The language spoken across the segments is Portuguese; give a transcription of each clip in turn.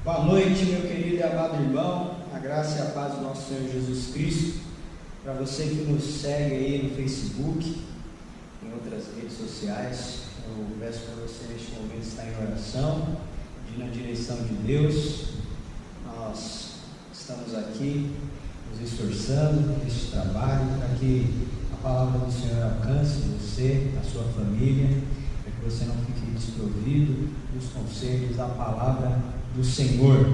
Boa noite, meu querido e amado irmão, a graça e a paz do nosso Senhor Jesus Cristo. Para você que nos segue aí no Facebook, em outras redes sociais, eu peço para você neste momento estar em oração, ir na direção de Deus. Nós estamos aqui nos esforçando neste trabalho para que a palavra do Senhor alcance você, a sua família, para que você não fique desprovido dos conselhos da palavra do Senhor,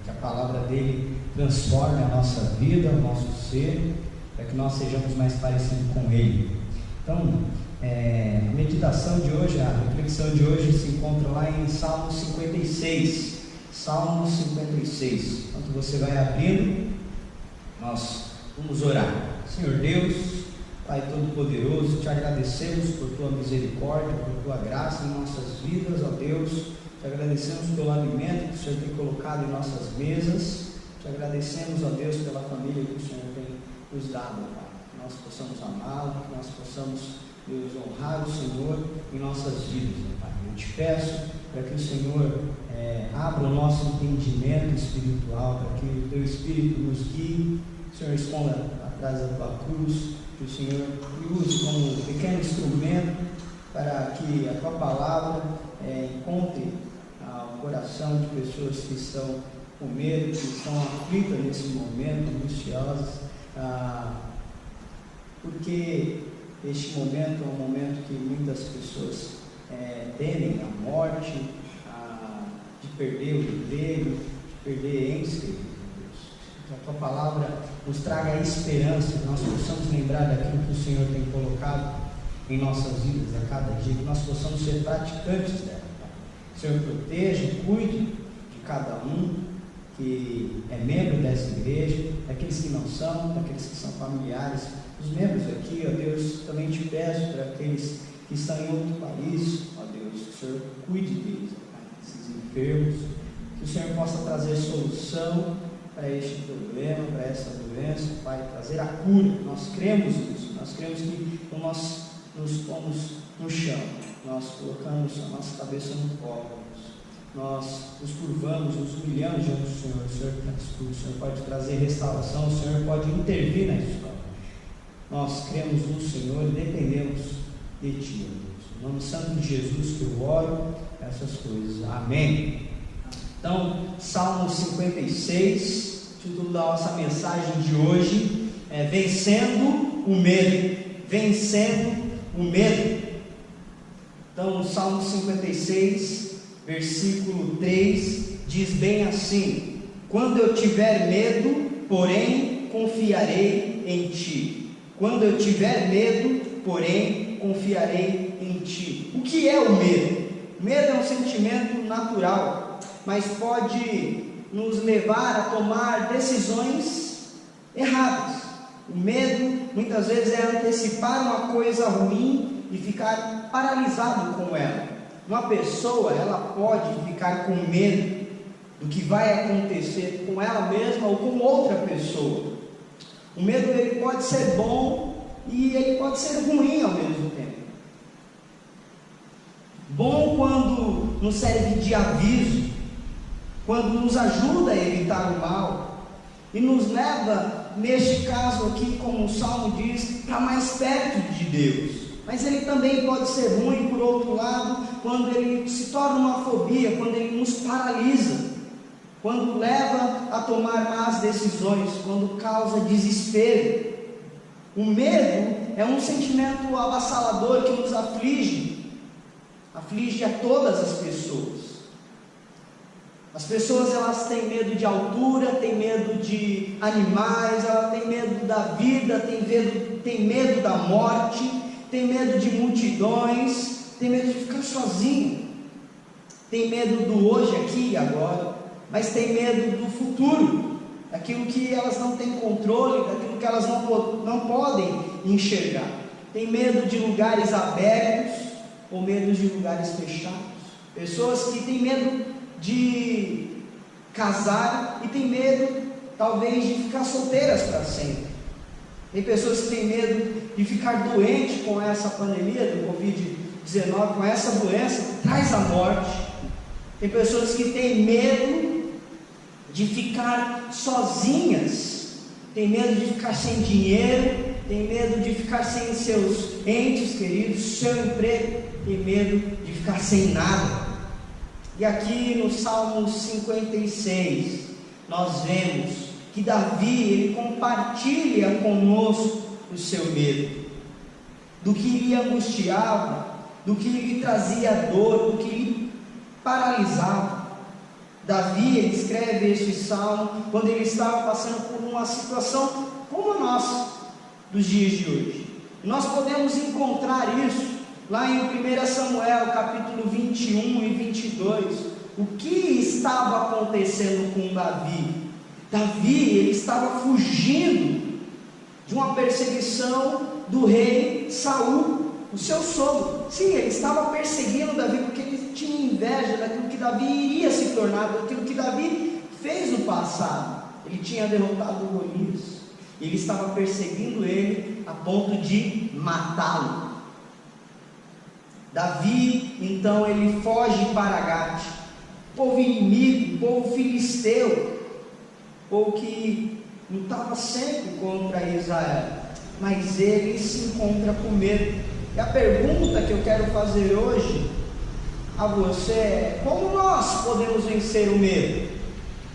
que a palavra dele transforme a nossa vida, o nosso ser, para que nós sejamos mais parecidos com ele. Então, a meditação de hoje, a reflexão de hoje se encontra lá em Salmo 56. Salmo 56. Enquanto você vai abrindo, nós vamos orar. Senhor Deus, Pai Todo-Poderoso, te agradecemos por tua misericórdia, por tua graça em nossas vidas, ó Deus. Te agradecemos pelo alimento que o Senhor tem colocado em nossas mesas. Te agradecemos, ó Deus, pela família que o Senhor tem nos dado, Pai. Que nós possamos amá-lo, que nós possamos, Deus, honrar o Senhor em nossas vidas, Pai. Eu te peço para que o Senhor abra o nosso entendimento espiritual, para que o teu Espírito nos guie, que o Senhor esconda atrás da tua cruz, que o Senhor me use como um pequeno instrumento para que a tua palavra encontre o coração de pessoas que estão com medo, que estão aflitas nesse momento, angustiosas, porque este momento é um momento que muitas pessoas temem a morte, de perder o emprego, de perder entes queridos. Que a tua palavra nos traga esperança, que nós possamos lembrar daquilo que o Senhor tem colocado em nossas vidas a cada dia, que nós possamos ser praticantes dela. Senhor, proteja e cuide de cada um que é membro dessa igreja, daqueles que não são, daqueles que são familiares, os membros aqui, ó Deus, também te peço para aqueles que estão em outro país, ó Deus, que o Senhor cuide deles, Pai, desses enfermos, que o Senhor possa trazer solução para este problema, para essa doença, Pai, trazer a cura. Nós cremos nisso, nós cremos que nós nos pomos no chão, nós colocamos a nossa cabeça no colo, nós nos curvamos, nos humilhamos diante do Senhor. O Senhor pode trazer restauração, o Senhor pode intervir na história. Nós cremos no Senhor e dependemos de Ti, Deus. Em nome santo de Jesus que eu oro essas coisas. Amém. Então, Salmo 56, título da nossa mensagem de hoje é Vencendo o Medo. Vencendo o medo. Então, o Salmo 56, versículo 3, diz bem assim: quando eu tiver medo, porém, confiarei em Ti. Quando eu tiver medo, porém, confiarei em Ti. O que é o medo? O medo é um sentimento natural, mas pode nos levar a tomar decisões erradas. O medo, muitas vezes, é antecipar uma coisa ruim e ficar paralisado com ela. Uma pessoa, ela pode ficar com medo do que vai acontecer com ela mesma ou com outra pessoa. O medo ele pode ser bom e ele pode ser ruim ao mesmo tempo. Bom quando nos serve de aviso, quando nos ajuda a evitar o mal e nos leva, neste caso aqui, como o Salmo diz, para mais perto de Deus. Mas ele também pode ser ruim, por outro lado, quando ele se torna uma fobia, quando ele nos paralisa, quando leva a tomar más decisões, quando causa desespero. O medo é um sentimento avassalador que nos aflige a todas as pessoas. As pessoas, elas têm medo de altura, têm medo de animais, elas têm medo da vida, têm medo da morte, têm medo de multidões, têm medo de ficar sozinho, têm medo do hoje, aqui e agora, mas têm medo do futuro, daquilo que elas não têm controle, daquilo que elas não podem enxergar. Tem medo de lugares abertos ou medo de lugares fechados. Pessoas que têm medo de casar e têm medo, talvez, de ficar solteiras para sempre. Tem pessoas que têm medo de ficar doente com essa pandemia do Covid-19, com essa doença que traz a morte. Tem pessoas que têm medo de ficar sozinhas, tem medo de ficar sem dinheiro, tem medo de ficar sem seus entes queridos, seu emprego, tem medo de ficar sem nada. E aqui no Salmo 56, nós vemos que Davi, ele compartilha conosco o seu medo, do que lhe angustiava, do que lhe trazia dor, do que lhe paralisava. Davi, ele escreve este salmo quando ele estava passando por uma situação como a nossa, dos dias de hoje. Nós podemos encontrar isso lá em 1 Samuel, capítulo 21 e 22, o que estava acontecendo com Davi? Davi, ele estava fugindo de uma perseguição do rei Saul, o seu sogro. Sim, ele estava perseguindo Davi porque ele tinha inveja daquilo que Davi iria se tornar, daquilo que Davi fez no passado. Ele tinha derrotado Golias, ele estava perseguindo ele a ponto de matá-lo. Davi, então, ele foge para Gate, povo inimigo, povo filisteu, povo que lutava sempre contra Israel, mas ele se encontra com medo. E a pergunta que eu quero fazer hoje a você é: como nós podemos vencer o medo?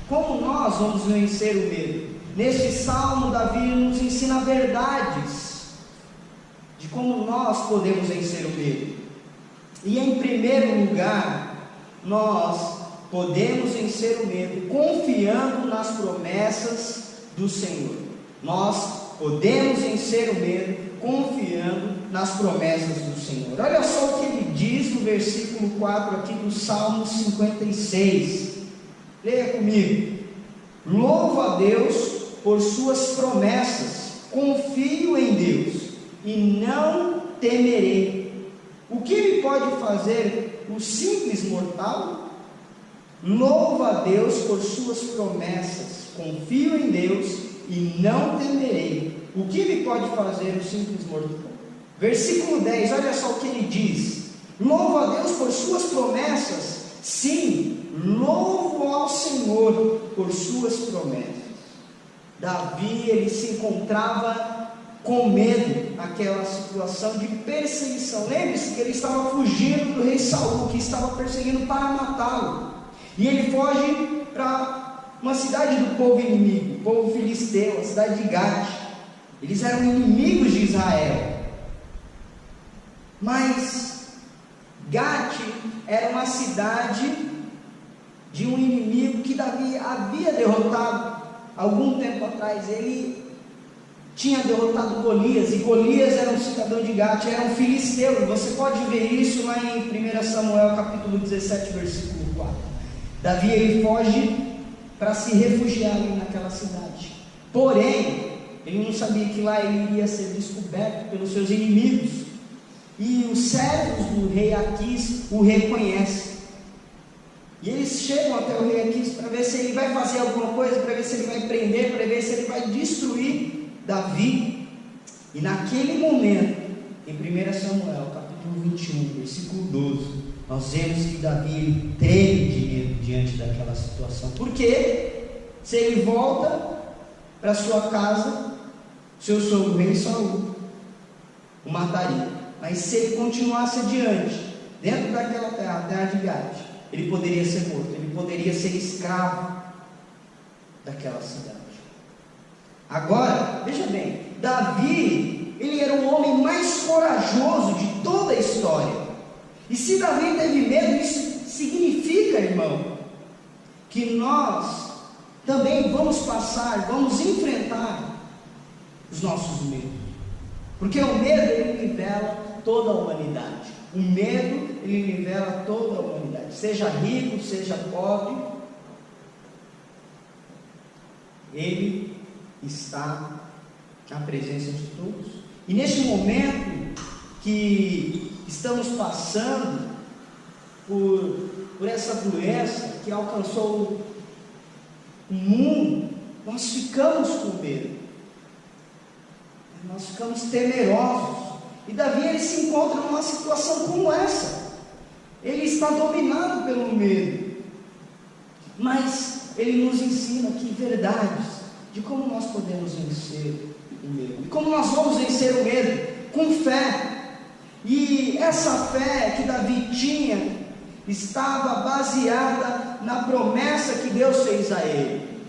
Como nós vamos vencer o medo? Neste salmo, Davi nos ensina verdades de como nós podemos vencer o medo. E em primeiro lugar, nós podemos vencer o medo confiando nas promessas do Senhor. Nós podemos vencer o medo confiando nas promessas do Senhor. Olha só o que ele diz no versículo 4 aqui do Salmo 56. Leia comigo. Louvo a Deus por suas promessas, confio em Deus e não temerei. O que me pode fazer o simples mortal? Louvo a Deus por suas promessas, confio em Deus e não temerei. O que me pode fazer o simples mortal? Versículo 10, olha só o que ele diz: louvo a Deus por suas promessas, sim, louvo ao Senhor por suas promessas. Davi, ele se encontrava com medo naquela situação de perseguição. Lembre-se que ele estava fugindo do rei Saul, que estava perseguindo para matá-lo, e ele foge para uma cidade do povo inimigo, o povo filisteu, a cidade de Gate. Eles eram inimigos de Israel, mas Gate era uma cidade de um inimigo que Davi havia derrotado algum tempo atrás. Ele tinha derrotado Golias, e Golias era um cidadão de Gate, era um filisteu, e você pode ver isso lá em 1 Samuel capítulo 17, versículo 4. Davi, ele foge para se refugiar ali naquela cidade, porém, ele não sabia que lá ele iria ser descoberto pelos seus inimigos, e os servos do rei Aquis o reconhecem, e eles chegam até o rei Aquis para ver se ele vai fazer alguma coisa, para ver se ele vai prender, para ver se ele vai destruir Davi. E naquele momento, em 1 Samuel, capítulo 21, versículo 12, nós vemos que Davi ele treme de medo diante daquela situação. Porque se ele volta para sua casa, seu sogro rei Saul o mataria. Mas se ele continuasse adiante, dentro daquela terra, a terra de Gade, ele poderia ser morto, ele poderia ser escravo daquela cidade. Agora, veja bem, Davi, ele era o homem mais corajoso de toda a história. E se Davi teve medo, isso significa, irmão, que nós também vamos passar, vamos enfrentar os nossos medos. Porque o medo, ele nivela toda a humanidade. O medo, ele nivela toda a humanidade. Seja rico, seja pobre, ele está na presença de todos. E neste momento que estamos passando por essa doença que alcançou o mundo, nós ficamos com medo, nós ficamos temerosos. E Davi ele se encontra numa situação como essa. Ele está dominado pelo medo, mas ele nos ensina aqui verdades de como nós podemos vencer o medo. E como nós vamos vencer o medo? Com fé. E essa fé que Davi tinha estava baseada na promessa que Deus fez a ele.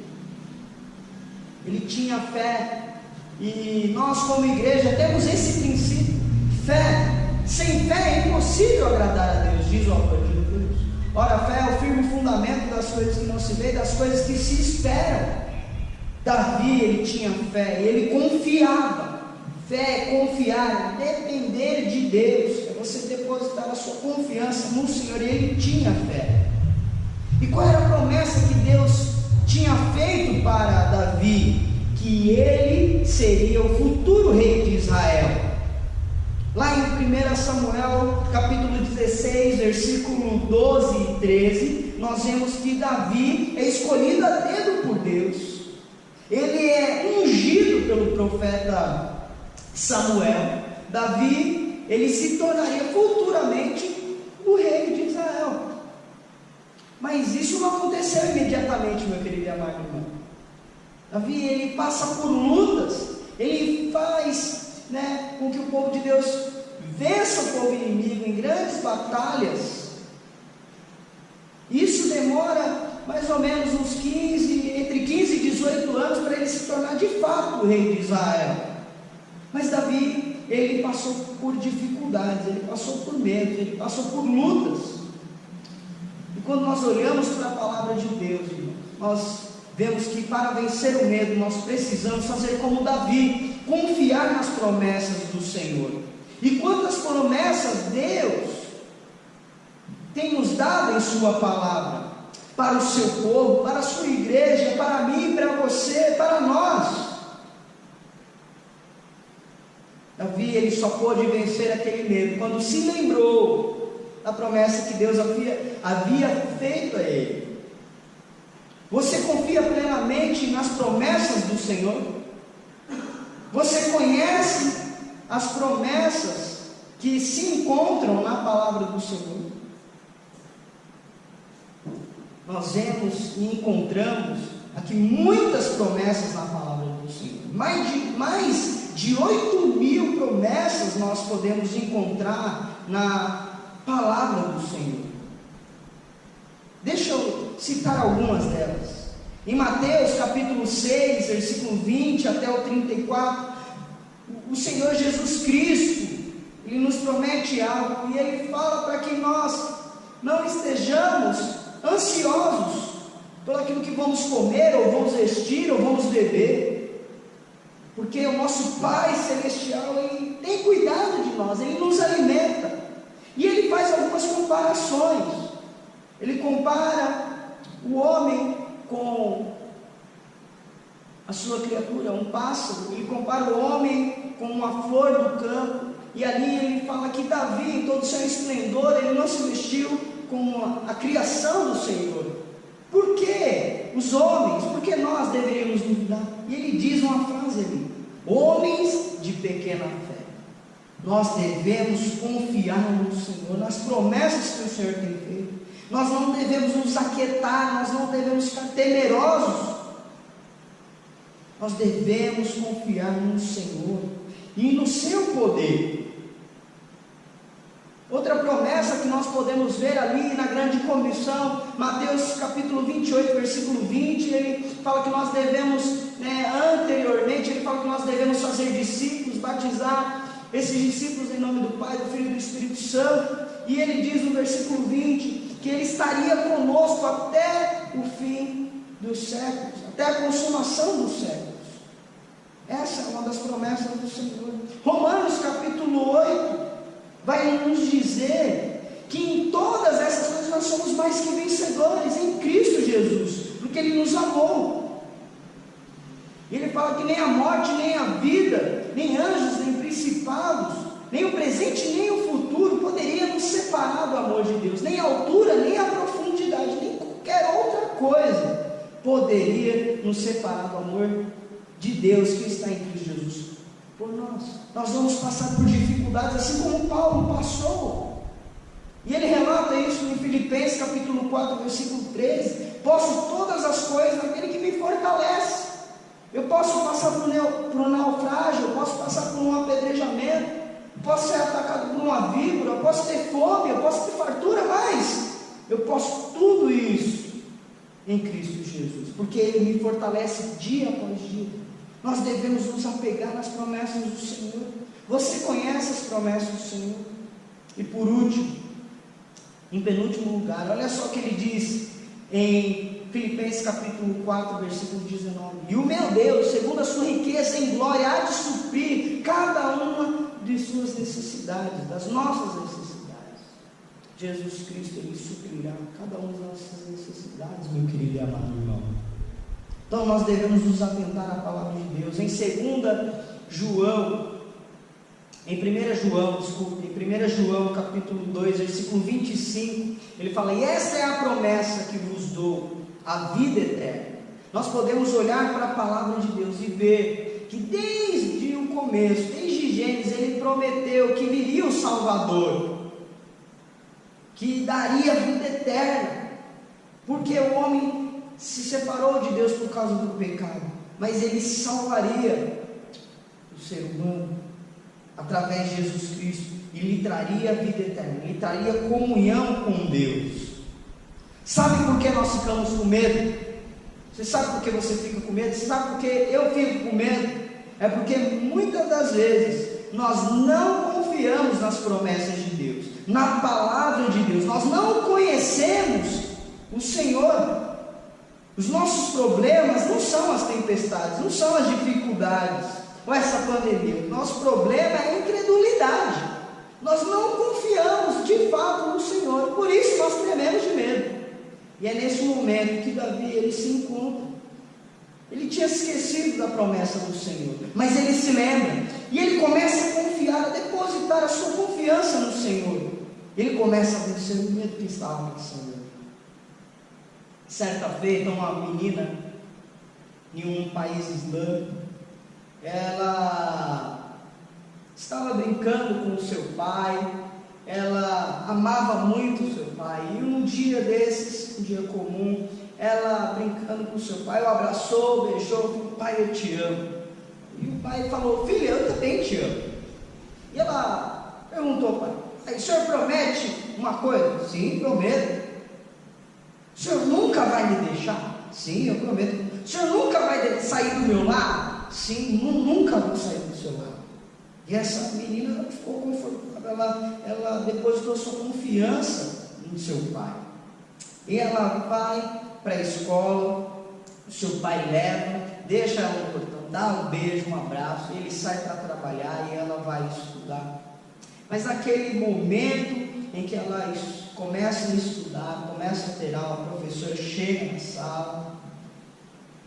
Ele tinha fé. E nós como igreja temos esse princípio. Fé. Sem fé é impossível agradar a Deus, diz o autor de Hebreus. Ora, a fé é o firme fundamento das coisas que não se vê, das coisas que se esperam. Davi, ele tinha fé, ele confiava. Fé é confiar, é depender de Deus, é você depositar a sua confiança no Senhor, e ele tinha fé. E qual era a promessa que Deus tinha feito para Davi? Que ele seria o futuro rei de Israel. Lá em 1 Samuel, capítulo 16, versículo 12 e 13, nós vemos que Davi é escolhido a dedo por Deus. Ele é ungido pelo profeta Samuel. Davi, ele se tornaria futuramente o rei de Israel. Mas isso não aconteceu imediatamente, meu querido e amado irmão. Davi, ele passa por lutas, ele faz com que o povo de Deus vença o povo inimigo em grandes batalhas. Isso demora mais ou menos uns entre 15 e 18 anos para ele se tornar de fato o rei de Israel. Mas Davi, ele passou por dificuldades, ele passou por medos, ele passou por lutas. E quando nós olhamos para a palavra de Deus, nós vemos que para vencer o medo, nós precisamos fazer como Davi, confiar nas promessas do Senhor. E quantas promessas Deus tem nos dado em sua palavra, para o seu povo, para a sua igreja, para mim, para você, para nós. Davi, ele só pôde vencer aquele medo quando se lembrou da promessa que Deus havia feito a ele. Você confia plenamente nas promessas do Senhor? Você conhece as promessas que se encontram na palavra do Senhor? Nós vemos e encontramos aqui muitas promessas na palavra do Senhor. Mais de 8.000 promessas nós podemos encontrar na palavra do Senhor. Deixa eu citar algumas delas. Em Mateus capítulo 6, versículo 20 até o 34, o Senhor Jesus Cristo, Ele nos promete algo, e Ele fala para que nós não estejamos ansiosos por aquilo que vamos comer, ou vamos vestir, ou vamos beber, porque o nosso Pai Celestial, Ele tem cuidado de nós, Ele nos alimenta. E Ele faz algumas comparações. Ele compara o homem com a sua criatura, um pássaro. Ele compara o homem com uma flor do campo. E ali ele fala que Davi, em todo o seu esplendor, ele não se vestiu com a criação do Senhor. Por que os homens? Por que nós deveríamos duvidar? E ele diz uma frase ali: o pequena fé. Nós devemos confiar no Senhor, nas promessas que o Senhor tem feito. Nós não devemos nos aquietar, nós não devemos ficar temerosos. Nós devemos confiar no Senhor e no seu poder. Outra promessa que nós podemos ver ali na grande comissão, Mateus capítulo 28, versículo 20, ele fala que nós devemos, anteriormente, ele fala que nós devemos fazer discípulos, batizar esses discípulos em nome do Pai, do Filho e do Espírito Santo, e ele diz no versículo 20, que ele estaria conosco até o fim dos séculos, até a consumação dos séculos. Essa é uma das promessas do Senhor. Romanos capítulo 8, vai nos dizer que em todas essas coisas nós somos mais que vencedores em Cristo Jesus, porque Ele nos amou. Ele fala que nem a morte, nem a vida, nem anjos, nem principados, nem o presente, nem o futuro poderia nos separar do amor de Deus, nem a altura, nem a profundidade, nem qualquer outra coisa poderia nos separar do amor de Deus que está em Cristo Jesus por nós. Nós vamos passar por dificuldades, assim como Paulo passou, e ele relata isso em Filipenses capítulo 4, versículo 13: posso todas as coisas naquele que me fortalece. Eu posso passar por um naufrágio, eu posso passar por um apedrejamento, eu posso ser atacado por uma víbora, eu posso ter fome, eu posso ter fartura, mas eu posso tudo isso em Cristo Jesus, porque Ele me fortalece dia após dia. Nós devemos nos apegar nas promessas do Senhor. Você conhece as promessas do Senhor? E por último, em penúltimo lugar, olha só o que ele diz em Filipenses capítulo 4, versículo 19: e o meu Deus, segundo a sua riqueza em glória, há de suprir cada uma de suas necessidades, das nossas necessidades. Jesus Cristo, Ele suprirá cada uma das nossas necessidades, meu querido e amado irmão. Então nós devemos nos atentar à palavra de Deus. Em 1 João capítulo 2, versículo 25, ele fala: e esta é a promessa que vos dou, a vida eterna. Nós podemos olhar para a palavra de Deus e ver que desde o começo, desde Gênesis, Ele prometeu que viria o Salvador, que daria vida eterna, porque o homem se separou de Deus por causa do pecado, mas Ele salvaria o ser humano através de Jesus Cristo e lhe traria a vida eterna, lhe traria comunhão com Deus. Sabe por que nós ficamos com medo? Você sabe por que você fica com medo? Você sabe por que eu fico com medo? É porque muitas das vezes nós não confiamos nas promessas de Deus, na palavra de Deus. Nós não conhecemos o Senhor. Os nossos problemas não são as tempestades, não são as dificuldades ou essa pandemia. O nosso problema é a incredulidade. Nós não confiamos de fato no Senhor, por isso nós trememos de medo. E é nesse momento que Davi, ele se encontra. Ele tinha esquecido da promessa do Senhor, mas ele se lembra, e ele começa a confiar, a depositar a sua confiança no Senhor. Ele começa a vencer o medo que estava passando. Certa feita, uma menina em um país islâmico, ela estava brincando com o seu pai, ela amava muito o seu pai, e um dia desses, um dia comum, ela brincando com o seu pai, o abraçou, beijou, falou: pai, eu te amo. E o pai falou: filha, eu também te amo. E ela perguntou: pai, o senhor promete uma coisa? Sim, prometo. O senhor nunca vai me deixar? Sim, eu prometo. O senhor nunca vai sair do meu lado? Sim, nunca vou sair do seu lado. E essa menina ficou confortável, ela depositou sua confiança no seu pai. E ela vai para a escola, o seu pai leva, deixa ela no portão, dá um beijo, um abraço, ele sai para trabalhar e ela vai estudar. Mas naquele momento em que ela começa a estudar, começa a ter aula, a professora chega na sala,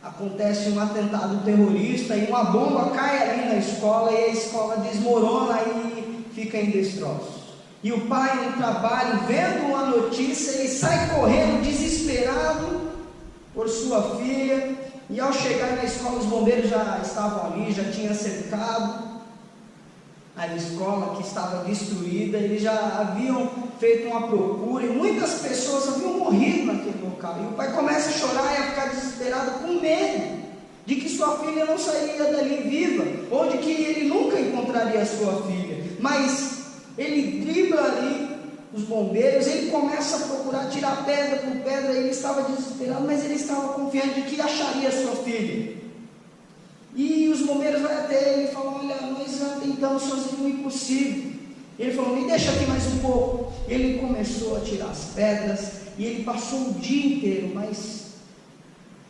acontece um atentado terrorista e uma bomba cai ali na escola e a escola desmorona e fica em destroços. E o pai no trabalho, vendo a notícia, ele sai correndo desesperado por sua filha, e ao chegar na escola os bombeiros já estavam ali, já tinham cercado, a escola que estava destruída, eles já haviam feito uma procura e muitas pessoas haviam morrido naquele local. E o pai começa a chorar e a ficar desesperado com medo de que sua filha não sairia dali viva, ou de que ele nunca encontraria a sua filha. Mas ele dribla ali os bombeiros, ele começa a procurar, tirar pedra por pedra, ele estava desesperado, mas ele estava confiante de que acharia a sua filha. E os bombeiros vão até ele e falam: olha, nós tentamos fazer o impossível. Ele falou: me deixa aqui mais um pouco. Ele começou a tirar as pedras, e ele passou o dia inteiro, mas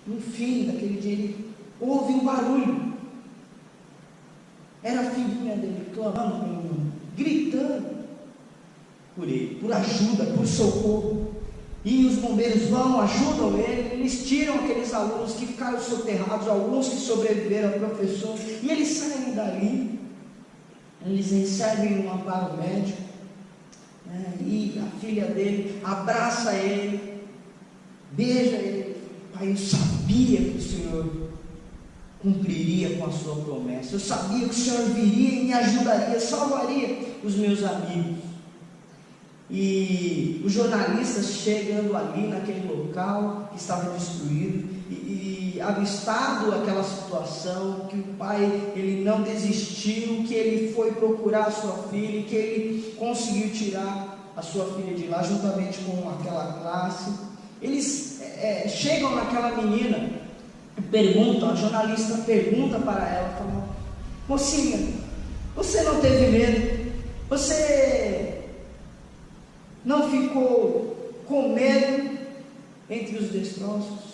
no fim daquele dia ele houve um barulho. Era a filhinha dele clamando, gritando por ele, por ajuda, por socorro. E os bombeiros vão, ajudam ele, eles tiram aqueles alunos que ficaram soterrados, alguns que sobreviveram ao professor, e eles saem dali, eles recebem um amparo médico, né, e a filha dele abraça ele, beija ele: pai, eu sabia que o Senhor cumpriria com a sua promessa, eu sabia que o Senhor viria e me ajudaria, salvaria os meus amigos. E os jornalistas chegando ali naquele local que estava destruído e avistado aquela situação, que o pai ele não desistiu, que ele foi procurar a sua filha, que ele conseguiu tirar a sua filha de lá juntamente com aquela classe. Eles chegam naquela menina e perguntam, a jornalista pergunta para ela, fala: mocinha, você não teve medo? Você não ficou com medo entre os destroços?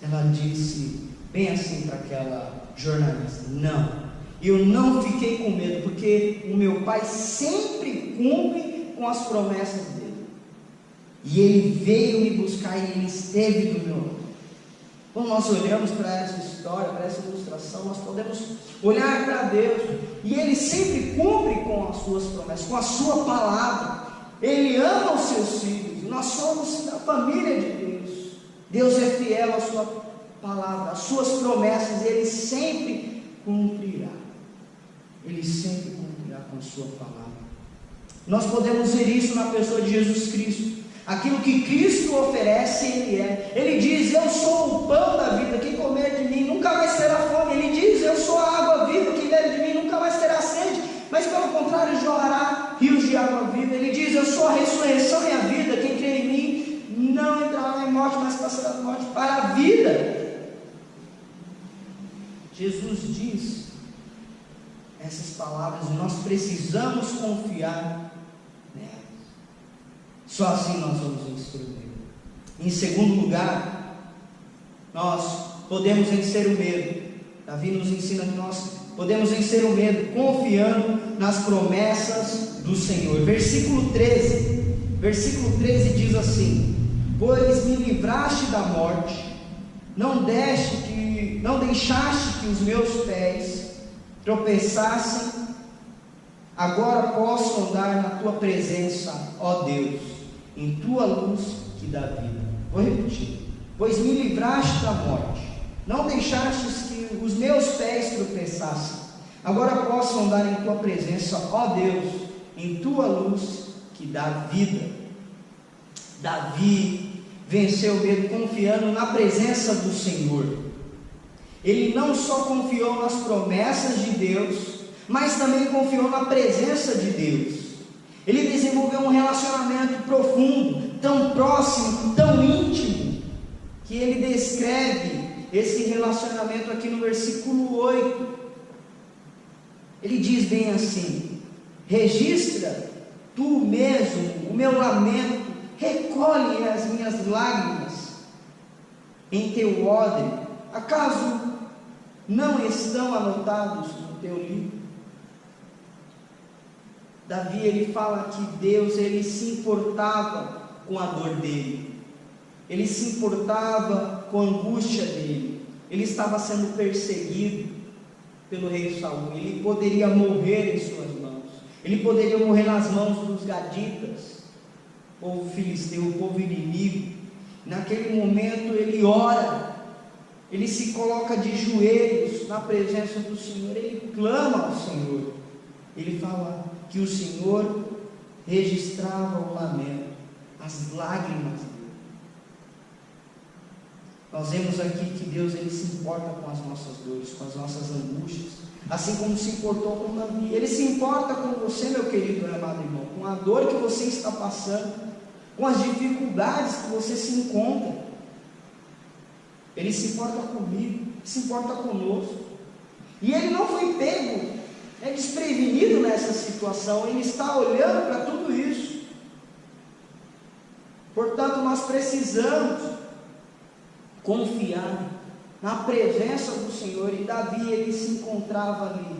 Ela disse bem assim para aquela jornalista: não, eu não fiquei com medo, porque o meu pai sempre cumpre com as promessas dele, e ele veio me buscar e ele esteve do meu lado. Quando nós olhamos para essa história, para essa ilustração, nós podemos olhar para Deus, e ele sempre cumpre com as suas promessas, com a sua palavra. Ele ama os seus filhos, nós somos da família de Deus. Deus é fiel à sua palavra, às suas promessas, ele sempre cumprirá. Ele sempre cumprirá com a sua palavra. Nós podemos ver isso na pessoa de Jesus Cristo. Aquilo que Cristo oferece, Ele é. Ele diz: eu sou o pão da vida, quem comer de mim nunca mais terá fome. Ele diz: eu sou a água viva, quem bebe de mim nunca mais terá sede, mas pelo contrário jorrará rios de água viva. Ele diz: eu sou a ressurreição e a vida, quem crê em mim não entrará em morte, mas passará da morte para a vida. Jesus diz essas palavras e nós precisamos confiar nelas. Só assim nós vamos vencer o medo. Em segundo lugar, nós podemos vencer o medo. Davi nos ensina que nós podemos vencer o medo confiando nas promessas do Senhor. Versículo 13 diz assim: pois me livraste da morte, não deixaste que os meus pés tropeçassem, agora posso andar na tua presença, ó Deus, em tua luz que dá vida. Vou repetir: pois me livraste da morte, não deixaste que os meus pés tropeçassem, agora posso andar em tua presença, ó Deus, em tua luz que dá vida. Davi venceu o medo confiando na presença do Senhor. Ele não só confiou nas promessas de Deus, mas também confiou na presença de Deus. Ele desenvolveu um relacionamento profundo, tão próximo, tão íntimo, que ele descreve esse relacionamento aqui no versículo 8. Ele diz bem assim: registra tu mesmo o meu lamento, recolhe as minhas lágrimas em teu odre, acaso não estão anotados no teu livro? Davi, ele fala que Deus, ele se importava com a dor dele, ele se importava com a angústia dele. Ele estava sendo perseguido pelo rei Saul, ele poderia morrer em suas mãos, ele poderia morrer nas mãos dos gaditas, povo filisteu, o povo inimigo. Naquele momento ele ora, ele se coloca de joelhos na presença do Senhor, ele clama ao Senhor. ele fala que o Senhor registrava o lamento, as lágrimas dele. Nós vemos aqui que Deus, ele se importa com as nossas dores, com as nossas angústias, assim como se importou com Davi. Ele se importa com você, meu querido e amado irmão, com a dor que você está passando, com as dificuldades que você se encontra. Ele se importa comigo, se importa conosco. E ele não foi pego, desprevenido nessa situação. Ele está olhando para tudo isso. Portanto, nós precisamos confiar na presença do Senhor. E Davi, ele se encontrava ali,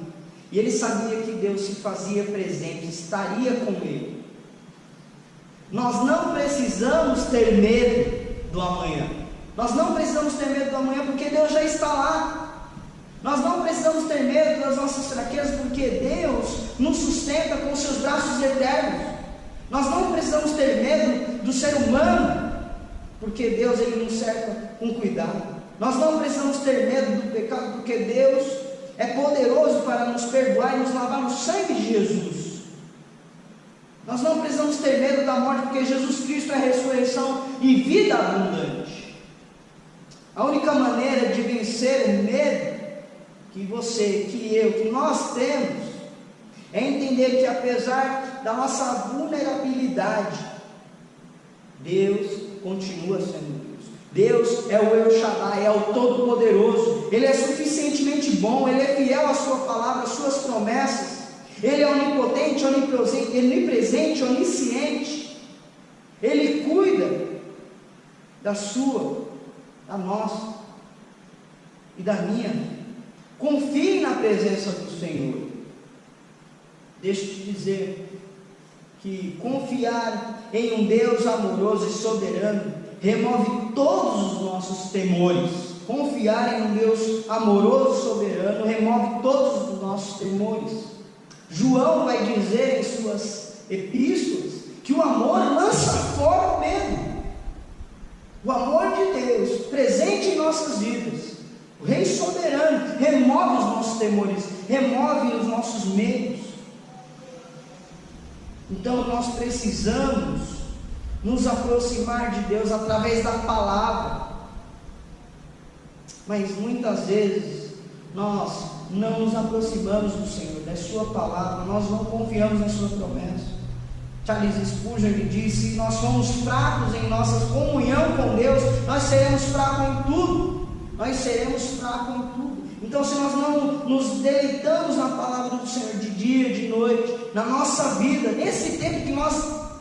e ele sabia que Deus se fazia presente, estaria com ele. Nós não precisamos ter medo do amanhã. Nós não precisamos ter medo do amanhã, porque Deus já está lá. Nós não precisamos ter medo das nossas fraquezas, porque Deus nos sustenta com seus braços eternos. Nós não precisamos ter medo do ser humano, porque Deus, ele nos cerca com cuidado. Nós não precisamos ter medo do pecado, porque Deus é poderoso para nos perdoar e nos lavar no sangue de Jesus. Nós não precisamos ter medo da morte, porque Jesus Cristo é ressurreição e vida abundante. A única maneira de vencer o medo que você, que eu, que nós temos, é entender que apesar da nossa vulnerabilidade, Deus continua sendo Deus. Deus é o El Shaddai, é o Todo-Poderoso. Ele é suficientemente bom, Ele é fiel à sua palavra, às suas promessas. Ele é onipotente, onipresente, onisciente. Ele cuida da sua, da nossa e da minha vida. Confie na presença do Senhor. Deixa eu te dizer que confiar em um Deus amoroso e soberano remove todos os nossos temores. Confiar em um Deus amoroso e soberano remove todos os nossos temores. João vai dizer em suas epístolas que o amor lança fora o medo. O amor de Deus presente em nossas vidas, o Rei soberano, remove os nossos temores, remove os nossos medos. Então nós precisamos nos aproximar de Deus através da palavra. Mas muitas vezes nós não nos aproximamos do Senhor, da sua palavra, nós não confiamos na sua promessa. Charles Spurgeon, ele disse: se nós somos fracos em nossa comunhão com Deus, nós seremos fracos em tudo. Nós seremos fracos em tudo. Então, se nós não nos deleitamos na palavra do Senhor de dia, de noite, na nossa vida, nesse tempo que nós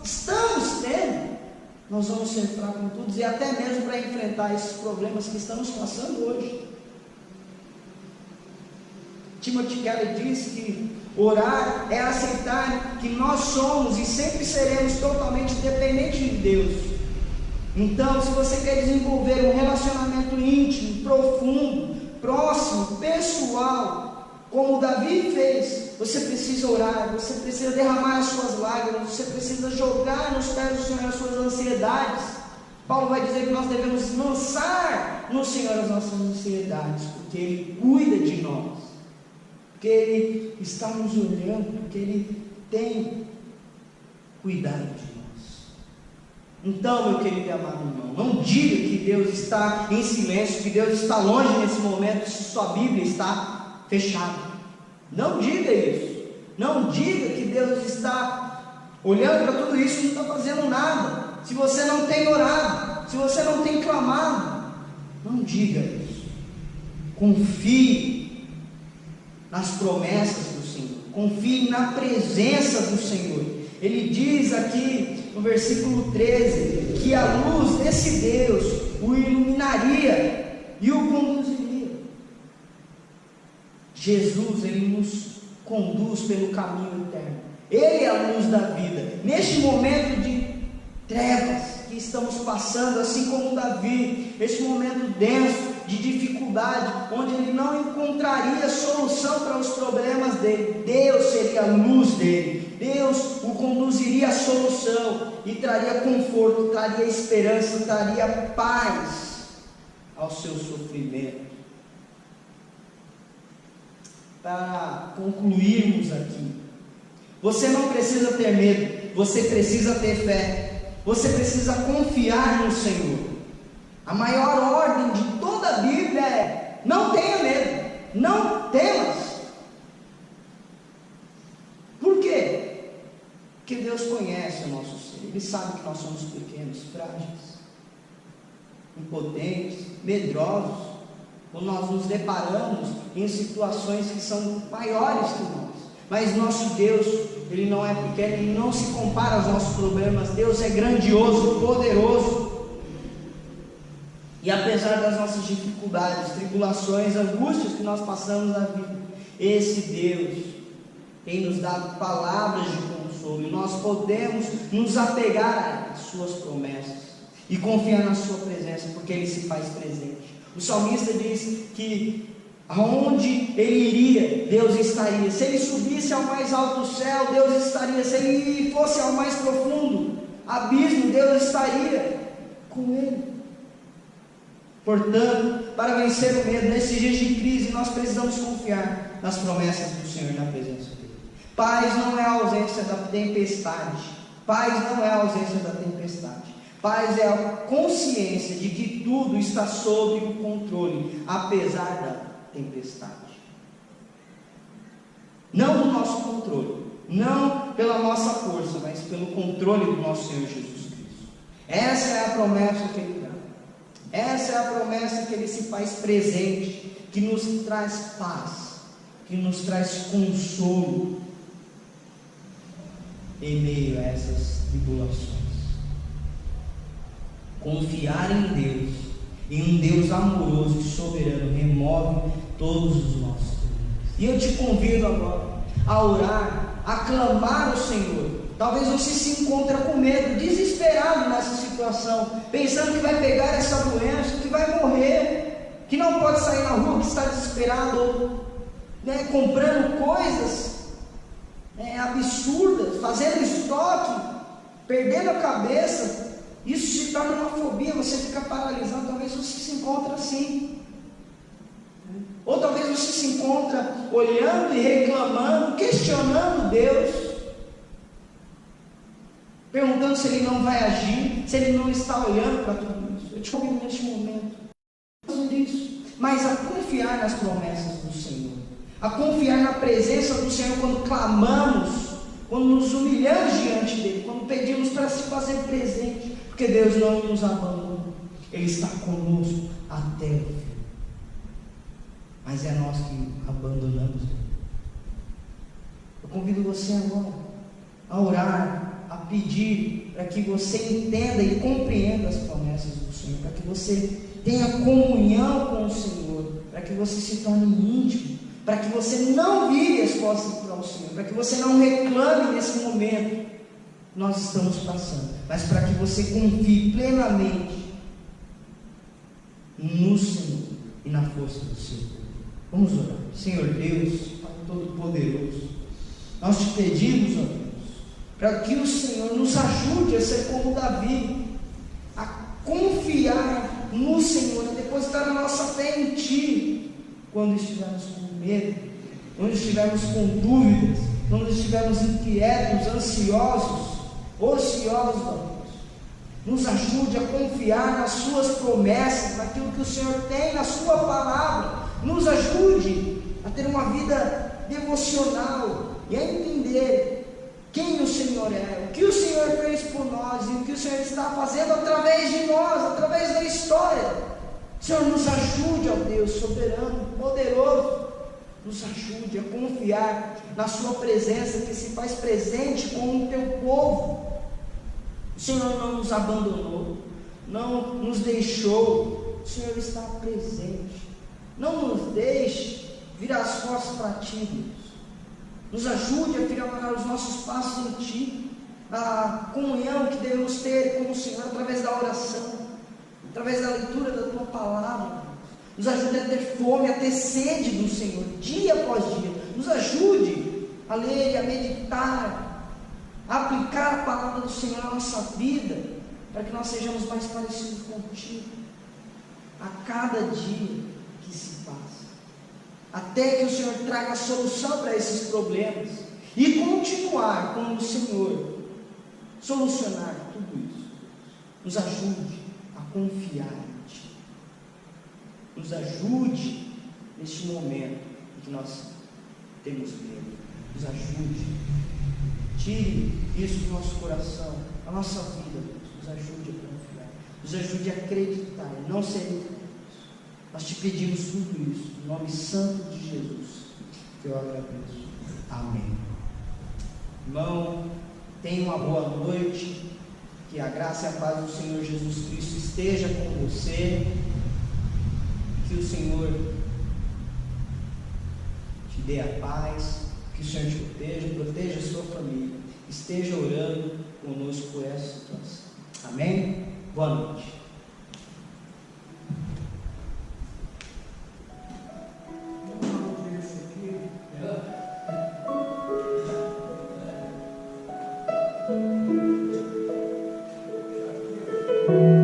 estamos tendo, nós vamos ser fracos em tudo, e até mesmo para enfrentar esses problemas que estamos passando hoje. Timothy Keller diz que orar é aceitar que nós somos e sempre seremos totalmente dependentes de Deus. Então, se você quer desenvolver um relacionamento íntimo, profundo, próximo, pessoal, como Davi fez, você precisa orar, você precisa derramar as suas lágrimas, você precisa jogar nos pés do Senhor as suas ansiedades. Paulo vai dizer que nós devemos lançar no Senhor as nossas ansiedades, porque Ele cuida de nós, porque Ele está nos olhando, porque Ele tem cuidado de nós. Então, meu querido e amado irmão, não diga que Deus está em silêncio, que Deus está longe nesse momento, se sua Bíblia está fechada. Não diga isso. Não diga que Deus está olhando para tudo isso e não está fazendo nada. Se você não tem orado, se você não tem clamado, não diga isso. Confie nas promessas do Senhor, confie na presença do Senhor. Ele diz aqui no versículo 13, que a luz desse Deus o iluminaria e o conduziria. Jesus, Ele nos conduz pelo caminho eterno. Ele é a luz da vida. Neste momento de trevas que estamos passando, assim como Davi, este momento denso, de dificuldade, onde ele não encontraria solução para os problemas dele, Deus seria a luz dele. Deus o conduziria à solução e traria conforto, traria esperança, traria paz ao seu sofrimento. Para concluirmos aqui, Você não precisa ter medo, você precisa ter fé, você precisa confiar no Senhor. A maior ordem de toda a Bíblia é: não tenha medo, não temas. Por quê? Porque Deus conhece o nosso ser, Ele sabe que nós somos pequenos, frágeis, impotentes, medrosos, quando nós nos deparamos em situações que são maiores que nós. Mas nosso Deus, Ele não é pequeno, Ele não se compara aos nossos problemas. Deus é grandioso, poderoso. E apesar das nossas dificuldades, tribulações, angústias que nós passamos na vida, esse Deus tem nos dado palavras de consolo, e nós podemos nos apegar às suas promessas e confiar na sua presença, porque Ele se faz presente. O salmista diz que aonde ele iria, Deus estaria. Se ele subisse ao mais alto céu, Deus estaria. Se ele fosse ao mais profundo abismo, Deus estaria com ele. Portanto, para vencer o medo nesses dias de crise, nós precisamos confiar nas promessas do Senhor, na presença dele. Paz não é a ausência da tempestade. Paz não é a ausência da tempestade. Paz é a consciência de que tudo está sob o controle, apesar da tempestade. Não do nosso controle, não pela nossa força, mas pelo controle do nosso Senhor Jesus Cristo. Essa é a promessa que Ele dá. Essa é a promessa que Ele se faz presente, que nos traz paz, que nos traz consolo em meio a essas tribulações. Confiar em Deus, em um Deus amoroso e soberano, remove todos os nossos problemas. E eu te convido agora a orar, a clamar ao Senhor. Talvez você se encontre com medo, desesperado nessa situação, pensando que vai pegar essa doença, que vai morrer, que não pode sair na rua, que está desesperado, comprando coisas absurdas, fazendo estoque, perdendo a cabeça. Isso se torna uma fobia, você fica paralisado. Talvez você se encontre assim, ou talvez você se encontra olhando e reclamando, questionando Deus, perguntando se Ele não vai agir, se Ele não está olhando para tudo isso. Eu te convido neste momento a fazer isso, mas a confiar nas promessas do Senhor, a confiar na presença do Senhor quando clamamos, quando nos humilhamos diante dEle, quando pedimos para se fazer presente, porque Deus não nos abandona, Ele está conosco até o fim. Mas é nós que abandonamos Ele. Eu convido você agora a orar, a pedir para que você entenda e compreenda as promessas do Senhor, para que você tenha comunhão com o Senhor, para que você se torne íntimo, para que você não vire as costas para o Senhor, para que você não reclame nesse momento que nós estamos passando, mas para que você confie plenamente no Senhor e na força do Senhor. Vamos orar. Senhor Deus, Pai Todo-Poderoso, nós te pedimos, ó Deus, para que o Senhor nos ajude a ser como Davi, a confiar no Senhor, a depositar a nossa fé em Ti, quando estivermos com medo, quando estivermos com dúvidas, quando estivermos inquietos, ansiosos, ociosos, ó Deus. Nos ajude a confiar nas Suas promessas, naquilo que o Senhor tem na Sua palavra. Nos ajude a ter uma vida devocional e a entender quem o Senhor é, o que o Senhor fez por nós e o que o Senhor está fazendo através de nós, através da história. Senhor, nos ajude, ó Deus soberano, poderoso, nos ajude a confiar na Sua presença que se faz presente com o Teu povo. O Senhor não nos abandonou, não nos deixou, o Senhor está presente. Não nos deixe virar as costas para Ti, Deus. Nos ajude a firmar os nossos passos em Ti, a comunhão que devemos ter com o Senhor através da oração, através da leitura da Tua palavra. Nos ajude a ter fome, a ter sede do Senhor, dia após dia. Nos ajude a ler, a meditar, a aplicar a palavra do Senhor na nossa vida, para que nós sejamos mais parecidos contigo a cada dia que se passa, até que o Senhor traga a solução para esses problemas e continuar com o Senhor, solucionar tudo isso. Nos ajude a confiar em Ti. Nos ajude neste momento em que nós temos medo. Nos ajude. Tire isso do nosso coração, da nossa vida, Deus. Nos ajude a confiar. Nos ajude a acreditar e não ser incrédulos. Nós te pedimos tudo isso, em nome santo de Jesus, que eu agradeço. Amém. Irmão, tenha uma boa noite, que a graça e a paz do Senhor Jesus Cristo esteja com você, que o Senhor te dê a paz, que o Senhor te proteja a sua família, esteja orando conosco por essa situação. Amém? Boa noite. Thank you.